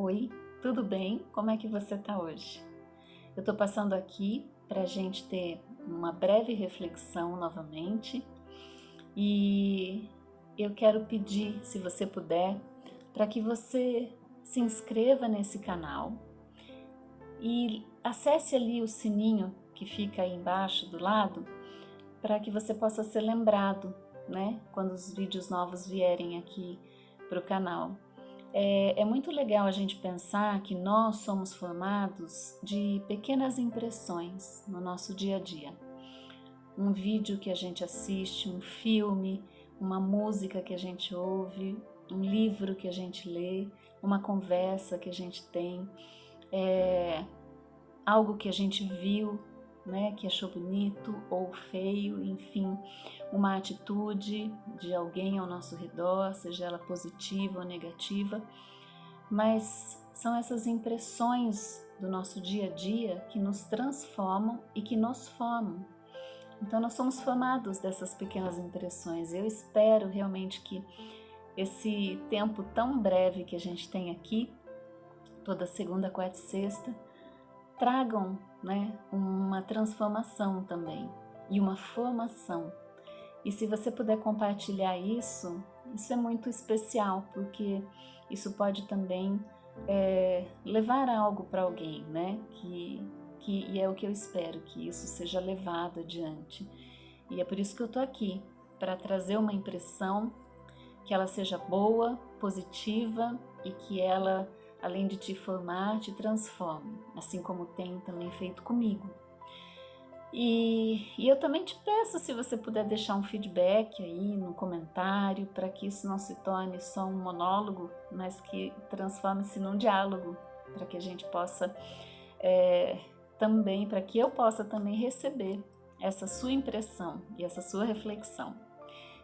Oi, tudo bem? Como é que você está hoje? Eu estou passando aqui para a gente ter uma breve reflexão novamente e eu quero pedir, se você puder, para que você se inscreva nesse canal e acesse ali o sininho que fica aí embaixo do lado para que você possa ser lembrado, né, quando os vídeos novos vierem aqui para o canal. É muito legal a gente pensar que nós somos formados de pequenas impressões no nosso dia a dia. Um vídeo que a gente assiste, um filme, uma música que a gente ouve, um livro que a gente lê, uma conversa que a gente tem, algo que a gente viu, né, que achou bonito ou feio, enfim, uma atitude de alguém ao nosso redor, seja ela positiva ou negativa, mas são essas impressões do nosso dia a dia que nos transformam e que nos formam. Então nós somos formados dessas pequenas impressões. Eu espero realmente que esse tempo tão breve que a gente tem aqui, toda segunda, quarta e sexta, tragam, né, uma transformação também e uma formação. E se você puder compartilhar isso é muito especial, porque isso pode também levar algo para alguém, né? E é o que eu espero, que isso seja levado adiante. E é por isso que eu tô aqui, para trazer uma impressão, que ela seja boa, positiva e que ela, além de te formar, te transforme, assim como tem também feito comigo. E eu também te peço, se você puder deixar um feedback aí no comentário, para que isso não se torne só um monólogo, mas que transforme-se num diálogo, para que a gente possa também, para que eu possa também receber essa sua impressão e essa sua reflexão.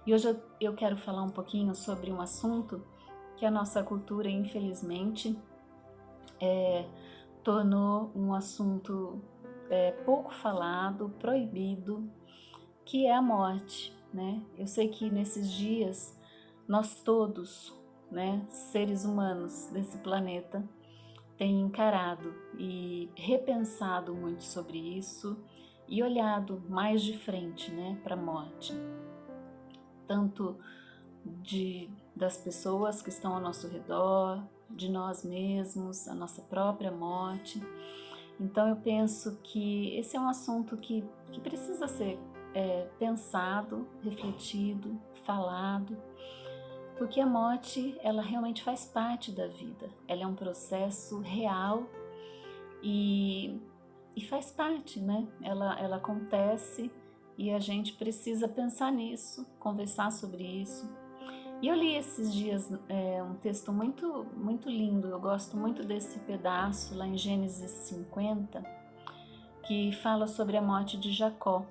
E hoje eu quero falar um pouquinho sobre um assunto que a nossa cultura, infelizmente, tornou um assunto pouco falado, proibido, que é a morte, né? Eu sei que nesses dias nós todos, né, seres humanos desse planeta, tem encarado e repensado muito sobre isso e olhado mais de frente, né, para a morte, tanto das pessoas que estão ao nosso redor, de nós mesmos, a nossa própria morte. Então eu penso que esse é um assunto que precisa ser pensado, refletido, falado, porque a morte, ela realmente faz parte da vida. Ela é um processo real e faz parte, né? Ela acontece e a gente precisa pensar nisso, conversar sobre isso. E eu li esses dias um texto muito lindo, eu gosto muito desse pedaço lá em Gênesis 50, que fala sobre a morte de Jacó.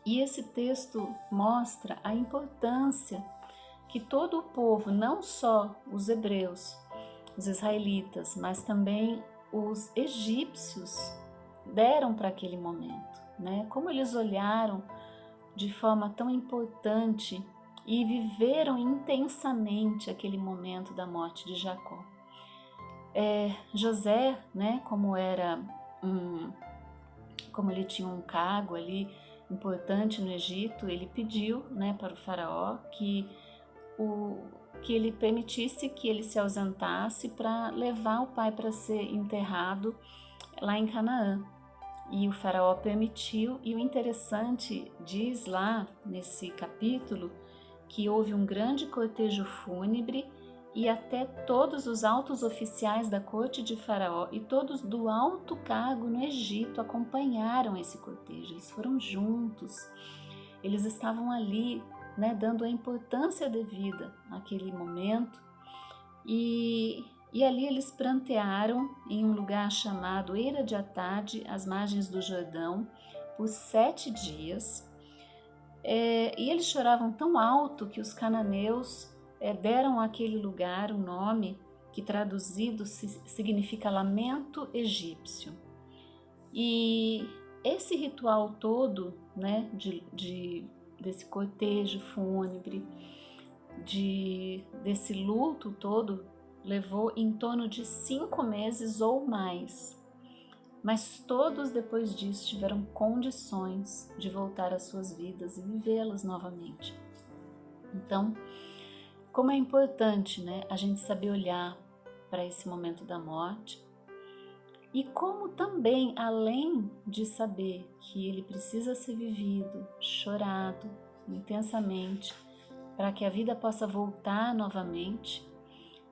E esse texto mostra a importância que todo o povo, não só os hebreus, os israelitas, mas também os egípcios, deram para aquele momento, né? Como eles olharam de forma tão importante e viveram intensamente aquele momento da morte de Jacó. José, né, como ele tinha um cargo ali importante no Egito, ele pediu, né, para o faraó que ele permitisse que ele se ausentasse para levar o pai para ser enterrado lá em Canaã. E o faraó permitiu, e o interessante diz lá nesse capítulo que houve um grande cortejo fúnebre e até todos os altos oficiais da corte de Faraó e todos do alto cargo no Egito acompanharam esse cortejo. Eles foram juntos, eles estavam ali, né, dando a importância devida àquele momento. E ali eles prantearam em um lugar chamado Eira de Atade, às margens do Jordão, por 7 dias. E eles choravam tão alto que os cananeus deram àquele lugar um nome que traduzido significa lamento egípcio. E esse ritual todo, né, desse cortejo fúnebre, desse luto todo, levou em torno de 5 meses ou mais, mas todos depois disso tiveram condições de voltar às suas vidas e vivê-las novamente. Então, como é importante, né, a gente saber olhar para esse momento da morte, e como também, além de saber que ele precisa ser vivido, chorado intensamente, para que a vida possa voltar novamente,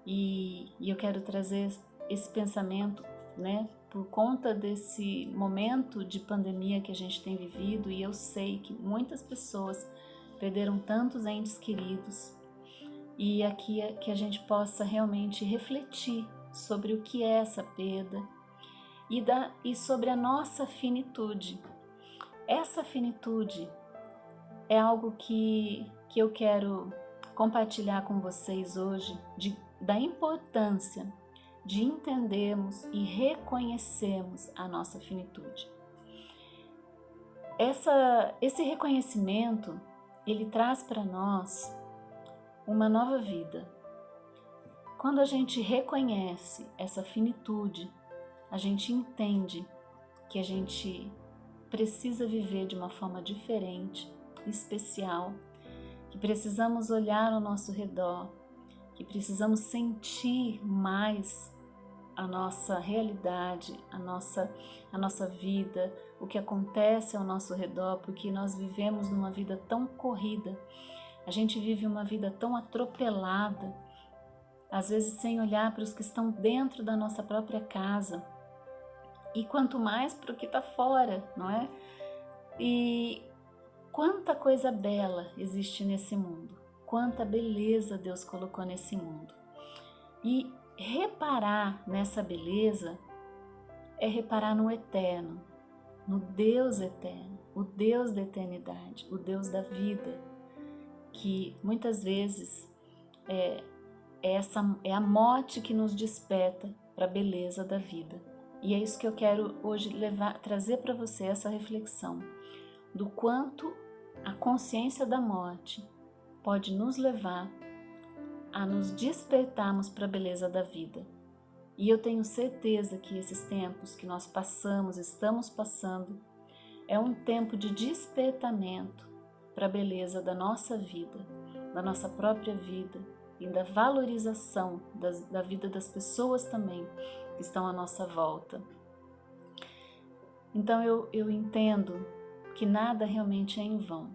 e eu quero trazer esse pensamento, né, por conta desse momento de pandemia que a gente tem vivido, e eu sei que muitas pessoas perderam tantos entes queridos, e aqui é que a gente possa realmente refletir sobre o que é essa perda e sobre a nossa finitude. Essa finitude é algo que eu quero compartilhar com vocês hoje, da importância de entendermos e reconhecermos a nossa finitude. Esse reconhecimento, ele traz para nós uma nova vida. Quando a gente reconhece essa finitude, a gente entende que a gente precisa viver de uma forma diferente, especial, que precisamos olhar ao nosso redor, que precisamos sentir mais a nossa realidade, a nossa vida, o que acontece ao nosso redor, porque nós vivemos numa vida tão corrida, a gente vive uma vida tão atropelada, às vezes sem olhar para os que estão dentro da nossa própria casa, e quanto mais para o que está fora, não é? E quanta coisa bela existe nesse mundo, quanta beleza Deus colocou nesse mundo. E reparar nessa beleza é reparar no eterno, no Deus eterno, o Deus da eternidade, o Deus da vida, que muitas vezes é a morte que nos desperta para a beleza da vida. E é isso que eu quero hoje trazer para você, essa reflexão do quanto a consciência da morte pode nos levar a nos despertarmos para a beleza da vida. E eu tenho certeza que esses tempos que nós estamos passando, é um tempo de despertamento para a beleza da nossa vida, da nossa própria vida e da valorização da vida das pessoas também que estão à nossa volta. Então eu entendo que nada realmente é em vão,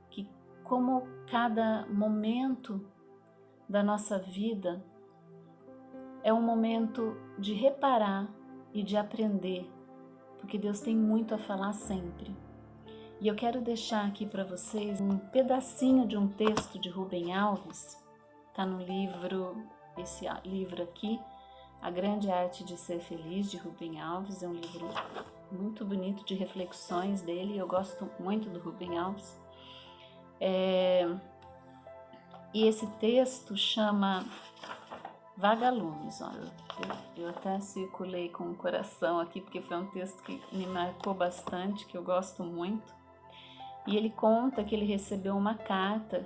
que como cada momento da nossa vida é um momento de reparar e de aprender, porque Deus tem muito a falar sempre. E eu quero deixar aqui para vocês um pedacinho de um texto de Rubem Alves, está no livro, esse livro aqui, A Grande Arte de Ser Feliz, de Rubem Alves. É um livro muito bonito de reflexões dele, eu gosto muito do Rubem Alves. E esse texto chama Vagalumes. Olha, eu até circulei com o coração aqui, porque foi um texto que me marcou bastante, que eu gosto muito. E ele conta que ele recebeu uma carta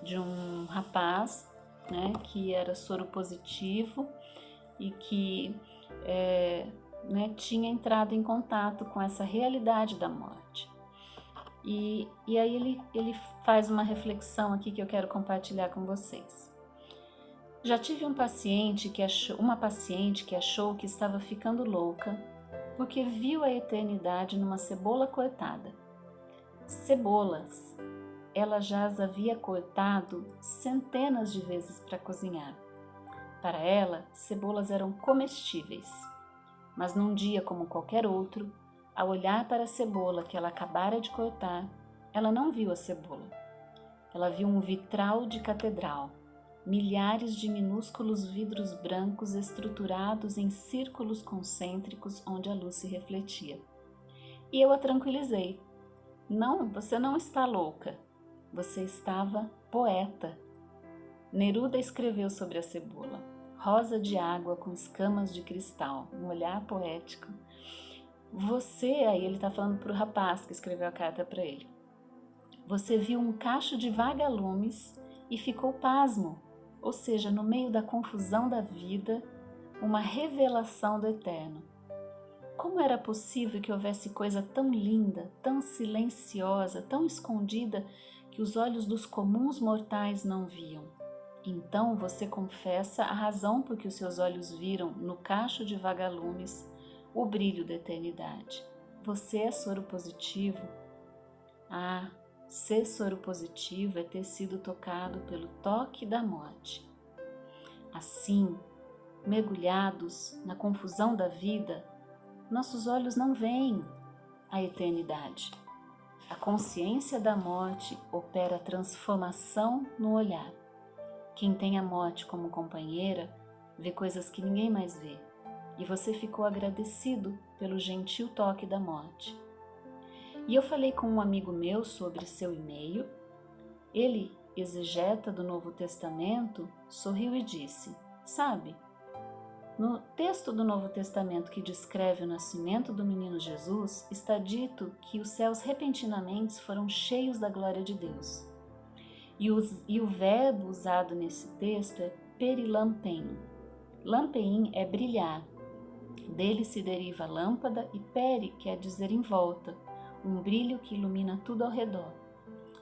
de um rapaz, né, que era soro positivo e que tinha entrado em contato com essa realidade da morte. E aí ele faz uma reflexão aqui que eu quero compartilhar com vocês. Já tive uma paciente que achou que estava ficando louca porque viu a eternidade numa cebola cortada. Cebolas, ela já as havia cortado centenas de vezes para cozinhar. Para ela, cebolas eram comestíveis. Mas num dia como qualquer outro, ao olhar para a cebola que ela acabara de cortar, ela não viu a cebola. Ela viu um vitral de catedral, milhares de minúsculos vidros brancos estruturados em círculos concêntricos onde a luz se refletia. E eu a tranquilizei. Não, você não está louca. Você estava poeta. Neruda escreveu sobre a cebola. Rosa de água com escamas de cristal, um olhar poético. Aí ele está falando para o rapaz que escreveu a carta para ele. Você viu um cacho de vagalumes e ficou pasmo. ou seja, no meio da confusão da vida, uma revelação do eterno. Como era possível que houvesse coisa tão linda, tão silenciosa, tão escondida, que os olhos dos comuns mortais não viam? Então você confessa a razão por que os seus olhos viram no cacho de vagalumes o brilho da eternidade. Você é soro positivo? Ah, ser soro positivo é ter sido tocado pelo toque da morte. Assim, mergulhados na confusão da vida, nossos olhos não veem a eternidade. A consciência da morte opera a transformação no olhar. Quem tem a morte como companheira vê coisas que ninguém mais vê, e você ficou agradecido pelo gentil toque da morte. E eu falei com um amigo meu sobre seu e-mail. Ele, exegeta do Novo Testamento, sorriu e disse: sabe, no texto do Novo Testamento que descreve o nascimento do menino Jesus, está dito que os céus repentinamente foram cheios da glória de Deus. E o verbo usado nesse texto é perilampein. Lampein é brilhar. Dele se deriva lâmpada e peri quer dizer em volta, um brilho que ilumina tudo ao redor.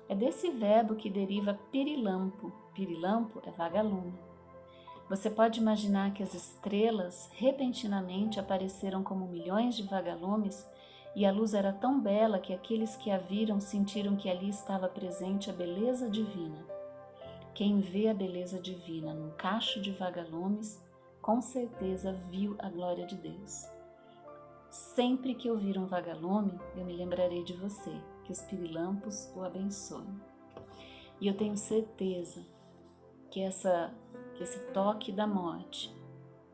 É desse verbo que deriva pirilampo. Pirilampo é vagalume. Você pode imaginar que as estrelas repentinamente apareceram como milhões de vagalumes e a luz era tão bela que aqueles que a viram sentiram que ali estava presente a beleza divina. Quem vê a beleza divina num cacho de vagalumes, com certeza viu a glória de Deus. Sempre que eu vir um vagalume, eu me lembrarei de você, que os pirilampos o abençoem. E eu tenho certeza que esse toque da morte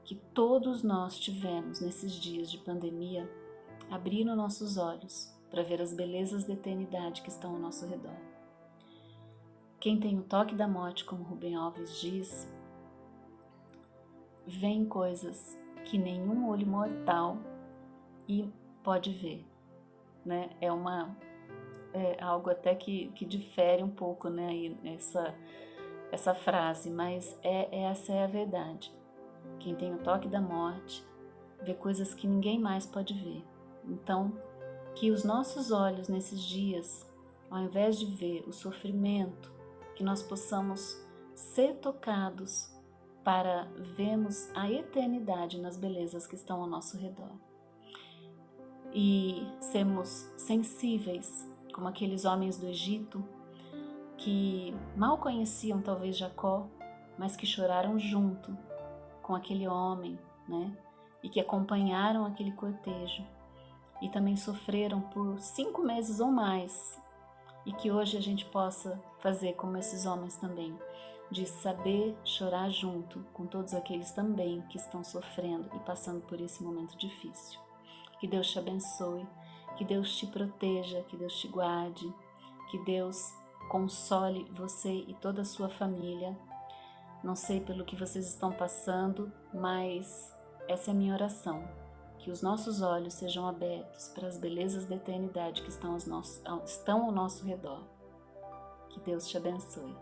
que todos nós tivemos nesses dias de pandemia abriram nossos olhos para ver as belezas da eternidade que estão ao nosso redor. Quem tem o toque da morte, como Rubem Alves diz, vê coisas que nenhum olho mortal pode ver, né? É algo até que difere um pouco, né? Essa frase, mas essa é a verdade. Quem tem o toque da morte vê coisas que ninguém mais pode ver. Então, que os nossos olhos nesses dias, ao invés de ver o sofrimento, que nós possamos ser tocados para vermos a eternidade nas belezas que estão ao nosso redor. E sermos sensíveis, como aqueles homens do Egito, que mal conheciam talvez Jacó, mas que choraram junto com aquele homem, né? E que acompanharam aquele cortejo e também sofreram por 5 meses ou mais, e que hoje a gente possa fazer como esses homens também, de saber chorar junto com todos aqueles também que estão sofrendo e passando por esse momento difícil. Que Deus te abençoe, que Deus te proteja, que Deus te guarde, que Deus console você e toda a sua família. Não sei pelo que vocês estão passando, mas essa é a minha oração. Que os nossos olhos sejam abertos para as belezas da eternidade que estão ao nosso redor. Que Deus te abençoe.